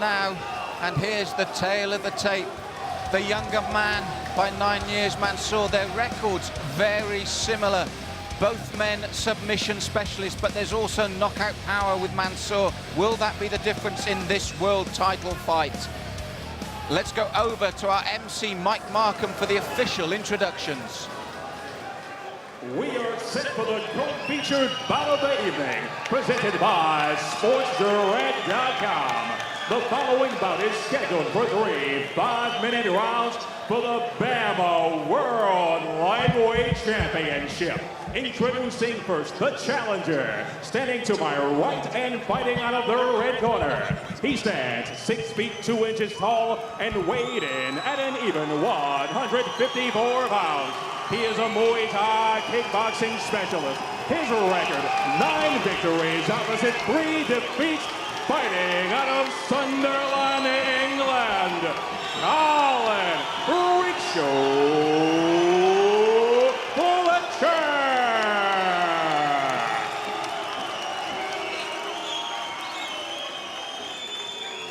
now, and here's the tale of the tape. The younger man by 9 years, Mansour, their records very similar. Both men submission specialists, but there's also knockout power with Mansour. Will that be the difference in this world title fight? Let's go over to our MC, Mike Markham, for the official introductions. We are set for the gold-featured bout of the evening, presented by SportsDirect.com. The following bout is scheduled for 3 5-minute rounds for the BAMMA World Lightweight Championship. Introducing first the challenger, standing to my right and fighting out of the red corner. He stands 6 feet 2 inches tall and weighed in at an even 154 pounds. He is a Muay Thai kickboxing specialist. His record, 9 victories opposite 3 defeats, fighting out of Sunderland, England, Colin Fletcher.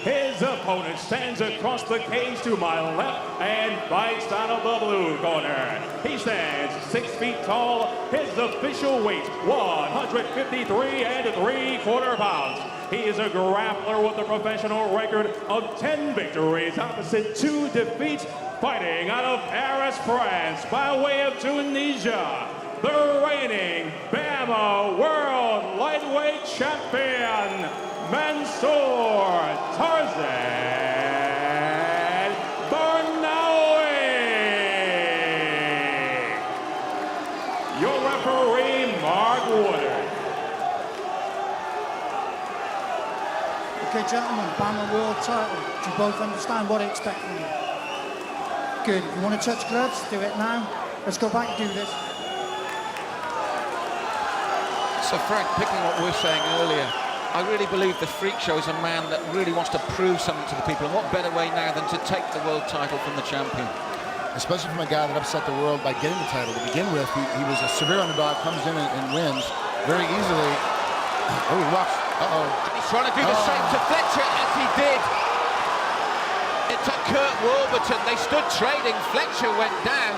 His opponent stands across the cage to my left and fights out of the blue corner. He stands 6 feet tall. His official weight, 153 3/4 pounds. He is a grappler with a professional record of 10 victories opposite 2 defeats, fighting out of Paris, France, by way of Tunisia. The reigning BAMMA World Lightweight Champion, Mansour Tarzan Barnaoui. Your referee, Mark Woodard. Okay, gentlemen, BAMMA World title. Do you both understand what I expect from you? Good. If you want to touch gloves, do it now. Let's go back and do this. So Frank, picking what we were saying earlier, I really believe the Freak Show is a man that really wants to prove something to the people, and what better way now than to take the world title from the champion? Especially from a guy that upset the world by getting the title to begin with. He was a severe underdog, comes in and wins very easily. Oh, rough. Uh-oh. And he's trying to do the same to Fletcher as he did. It took Kurt Warburton. They stood trading. Fletcher went down.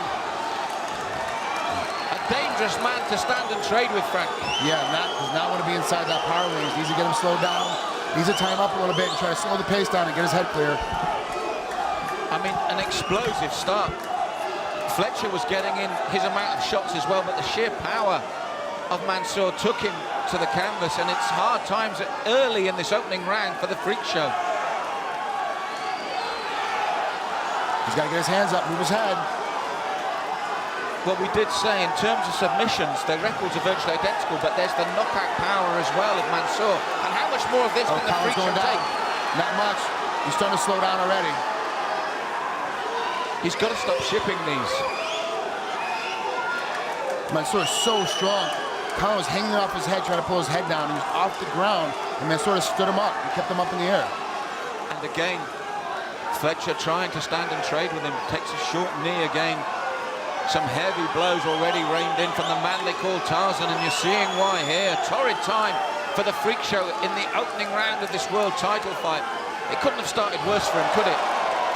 A dangerous man to stand and trade with, Frank. Yeah, does not want to be inside that power range. Needs to get him slowed down. Needs to time up a little bit and try to slow the pace down and get his head clear. I mean, an explosive start. Fletcher was getting in his amount of shots as well, but the sheer power of Mansour took him to the canvas, and it's hard times early in this opening round for the Freak Show. He's got to get his hands up, move his head. Well, we did say in terms of submissions, their records are virtually identical, but there's the knockout power as well of Mansour. And how much more of this can the Freak Show take? Not much. He's starting to slow down already. He's got to stop shipping these. Mansour is so strong. Colin was hanging off his head, trying to pull his head down. He was off the ground, and Mansour stood him up and kept him up in the air. And again, Fletcher trying to stand and trade with him, takes a short knee again. Some heavy blows already rained in from the man they call Tarzan, and you're seeing why here. Torrid time for the Freak Show in the opening round of this world title fight. It couldn't have started worse for him, could it?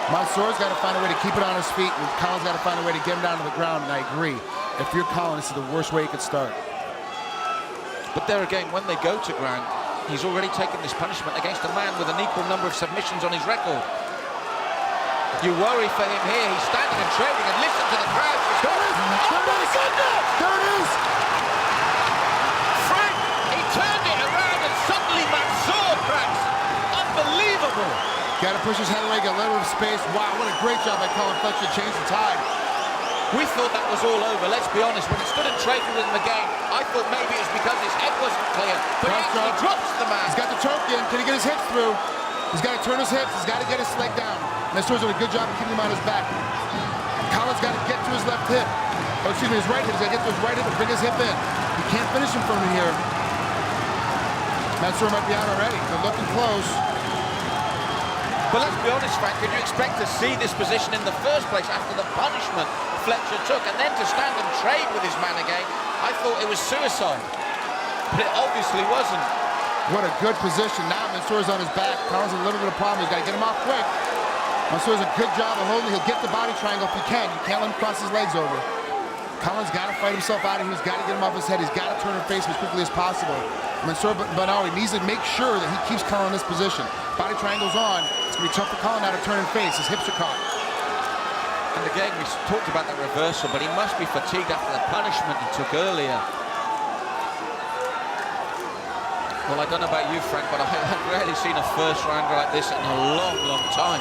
Mansour's got to find a way to keep it on his feet, and Colin's got to find a way to get him down to the ground, and I agree. If you're Colin, this is the worst way he could start. But there again, when they go to ground, he's already taken this punishment against a man with an equal number of submissions on his record. You worry for him here. He's standing and trading, and listen to the crowd. There it is! Oh my goodness! There it is! Frank, he turned it around, and suddenly Mansour cracks. Unbelievable. Got to push his head away, get a little bit of space. Wow, what a great job by Colin Fletcher to change the tide. We thought that was all over, let's be honest. When he stood and traded with him again, I thought maybe it was because his head wasn't clear. But he actually drops the man. He's got the choke in. Can he get his hips through? He's got to turn his hips. He's got to get his leg down. Mansour's doing a good job of keeping him on his back. Colin's got to get to his left hip. Oh, excuse me, his right hip. He's got to get to his right hip and bring his hip in. He can't finish him from here. Mansour might be out already. They're looking close. But let's be honest, Frank, could you expect to see this position in the first place after the punishment Fletcher took, and then to stand and trade with his man again? I thought it was suicide, but it obviously wasn't. What a good position. Now Mansour's on his back. Colin's a little bit of a problem. He's got to get him off quick. Mansour's a good job of holding. He'll get the body triangle if he can. You can't let him cross his legs over. Colin's got to fight himself out of here. He's got to get him off his head. He's got to turn and face him as quickly as possible. Mansour Barnaoui needs to make sure that he keeps Colin in this position. Body triangle's on. It's going to be tough for Colin now to turn and face. His hips are caught. And again, we talked about the reversal, but he must be fatigued after the punishment he took earlier. Well, I don't know about you, Frank, but I've rarely seen a first rounder like this in a long, long time.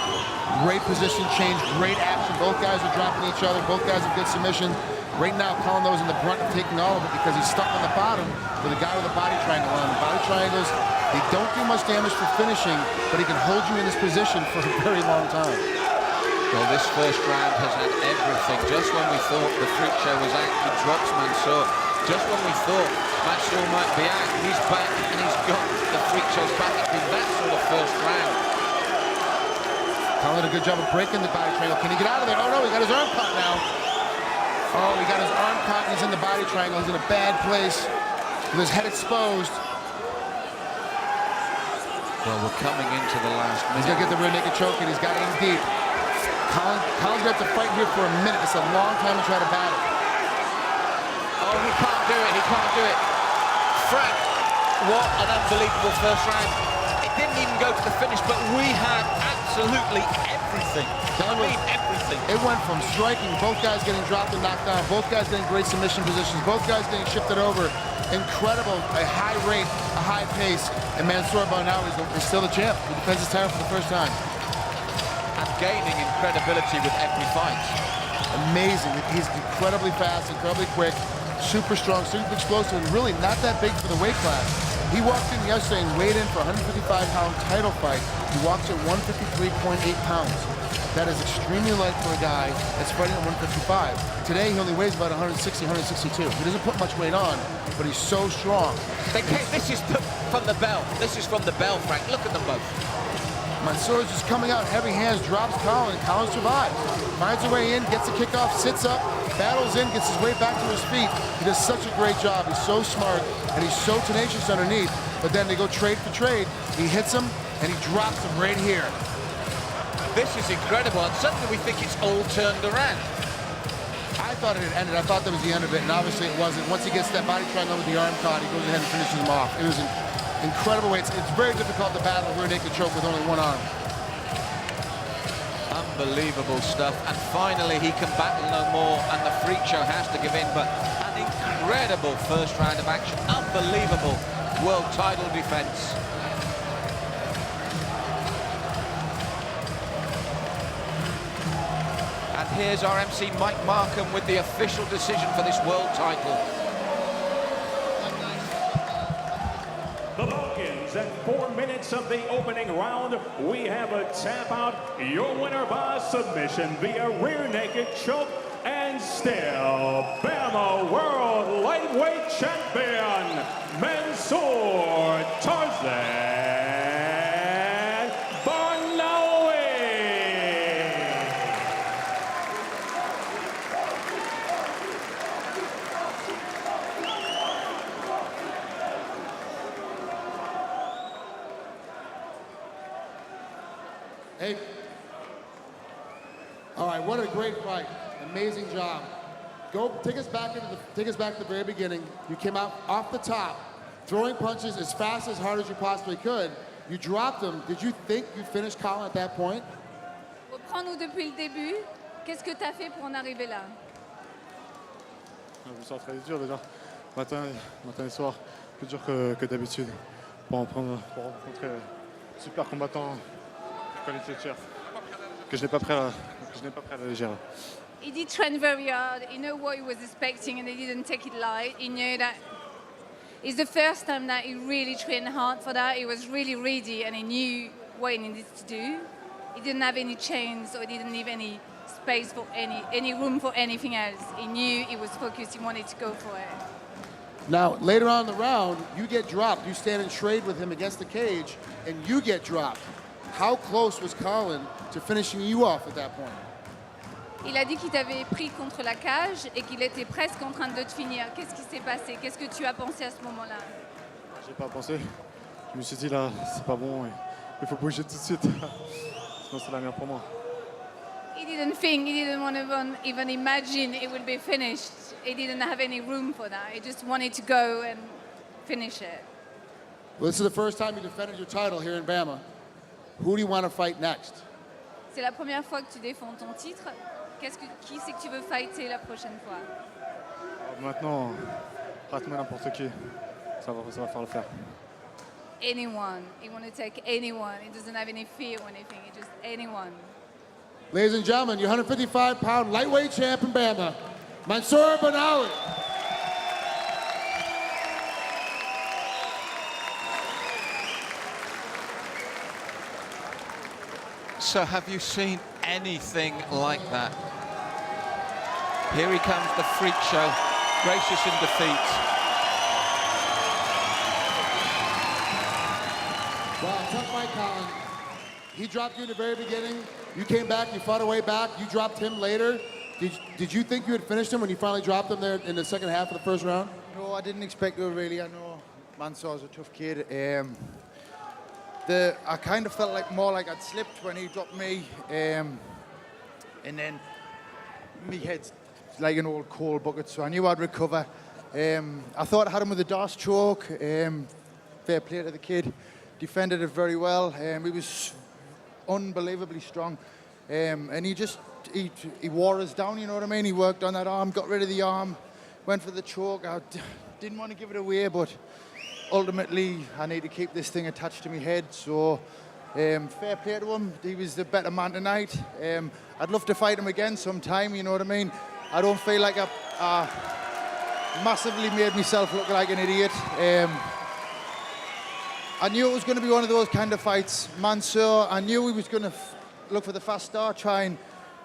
Great position change, great action. Both guys are dropping each other. Both guys have good submission. Right now, Colin knows in the brunt of taking all of it because he's stuck on the bottom with a guy with a body triangle on. The body triangles, they don't do much damage for finishing, but he can hold you in this position for a very long time. Well, this first round has had everything. Just when we thought the freak show was out, he drops Mansour. Just when we thought Mansour might be out, he's back and he's got the freak show's back. It's been that sort of first round. Colin did a good job of breaking the body triangle. Can he get out of there? Oh no, he got his arm caught now. Oh, he got his arm caught and he's in the body triangle. He's in a bad place with his head exposed. Well, we're coming into the last minute. He's gonna get the rear naked choke and he's got to aim deep. Colin's gonna have to fight here for a minute. It's a long time to try to battle. Oh, he can't do it, he can't do it. Frank, what an unbelievable first round. It didn't even go to the finish, but we had absolutely everything. I mean, everything. It went from striking, both guys getting dropped and knocked down, both guys getting great submission positions, both guys getting shifted over. Incredible, a high rate, a high pace, and Mansour Barnaoui is still the champ. He defends his title for the first time. And gaining in credibility with every fight. Amazing. He's incredibly fast, incredibly quick, super strong, super explosive, and really not that big for the weight class. He walked in yesterday and weighed in for a 155-pound title fight. He walks at 153.8 pounds. That is extremely light for a guy that's fighting at 155. Today, he only weighs about 160, 162. He doesn't put much weight on, but he's so strong. This is from the bell. This is from the bell, Frank. Look at them both. Mansour's just coming out, heavy hands, drops Colin, and Colin survives. Finds a way in, gets a kickoff, sits up, battles in, gets his way back to his feet. He does such a great job. He's so smart, and he's so tenacious underneath. But then they go trade for trade. He hits him, and he drops him right here. This is incredible, and suddenly we think it's all turned around. I thought it had ended. I thought that was the end of it, and obviously it wasn't. Once he gets that body triangle with the arm caught, he goes ahead and finishes him off. It was an incredible way. It's very difficult to battle a rear naked choke with only one arm. Unbelievable stuff, and finally he can battle no more, and the freak show has to give in, but an incredible first round of action. Unbelievable world title defense. And here's our MC Mike Markham with the official decision for this world title. The Balkans, at 4 minutes of the opening round, we have a tap out. Your winner by submission via rear naked choke, and still BAMMA World Lightweight Champion, Mansour Tarzan Barnaoui. Hey. All right, what a great fight. Amazing job. Take us back to the very beginning. You came out off the top, throwing punches as fast, as hard as you possibly could. You dropped him. Did you think you finished Colin at that point? Reprends-nous depuis le début. Qu'est-ce que tu as fait pour en arriver là? Je me suis entraîné dur déjà, matin et soir, plus dur que d'habitude, pour rencontrer un super combattant Colin Fletcher, que je n'ai pas pris à la légère. He did train very hard. He knew what he was expecting, and he didn't take it light. He knew that it's the first time that he really trained hard for that. He was really ready, and he knew what he needed to do. He didn't have any chains, or he didn't leave any space for any room for anything else. He knew he was focused. He wanted to go for it. Now, later on in the round, you get dropped. You stand and trade with him against the cage, and you get dropped. How close was Colin to finishing you off at that point? Il a dit qu'il t'avait pris contre la cage et qu'il était presque en train de te finir. Qu'est-ce qui s'est passé? Qu'est-ce que tu as pensé à ce moment-là? J'ai pas pensé. Je me suis dit là, c'est pas bon, il faut bouger tout de suite. Sinon c'est la merde pour moi. He didn't want to even imagine it would be finished. He didn't have any room for that. He just wanted to go and finish it. Well, this is the first time you defended your title here in BAMMA. Who do you want to fight next? C'est la première fois que tu défends ton titre. Qui c'est que tu veux fighter la prochaine fois? Maintenant, rate-moi n'importe qui, ça va faire le faire. Anyone. He want to take anyone. He doesn't have any fear or anything. He just anyone. Ladies and gentlemen, your 155-pound lightweight champ in BAMMA, Mansour Barnaoui. So have you seen anything like that? Here he comes, the freak show, gracious in defeat. Wow, tough fight, Colin. He dropped you in the very beginning. You came back, you fought a way back. You dropped him later. Did you think you had finished him when you finally dropped him there in the second half of the first round? No, I didn't expect to really. I know Mansour's a tough kid. I kind of felt like more like I'd slipped when he dropped me, and then me head's like an old coal bucket, so I knew I'd recover. I thought I had him with a DOS choke. Fair play to the kid, defended it very well. He was unbelievably strong, and he wore us down. You know what I mean? He worked on that arm, got rid of the arm, went for the choke. I didn't want to give it away, but ultimately, I need to keep this thing attached to my head, so fair play to him. He was the better man tonight. I'd love to fight him again sometime, you know what I mean? I don't feel like I massively made myself look like an idiot. I knew it was going to be one of those kind of fights. Mansour, I knew he was going to look for the fast start, try and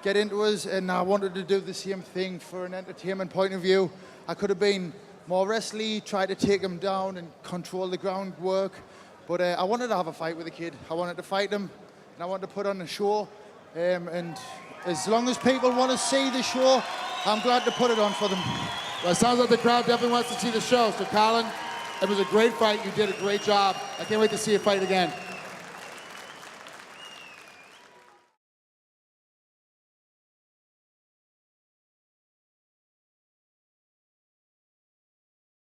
get into us, and I wanted to do the same thing for an entertainment point of view. I could have been more wrestly, try to take him down and control the groundwork. But I wanted to have a fight with the kid. I wanted to fight him, and I wanted to put on a show. And as long as people want to see the show, I'm glad to put it on for them. Well, it sounds like the crowd definitely wants to see the show. So, Colin, it was a great fight. You did a great job. I can't wait to see you fight again.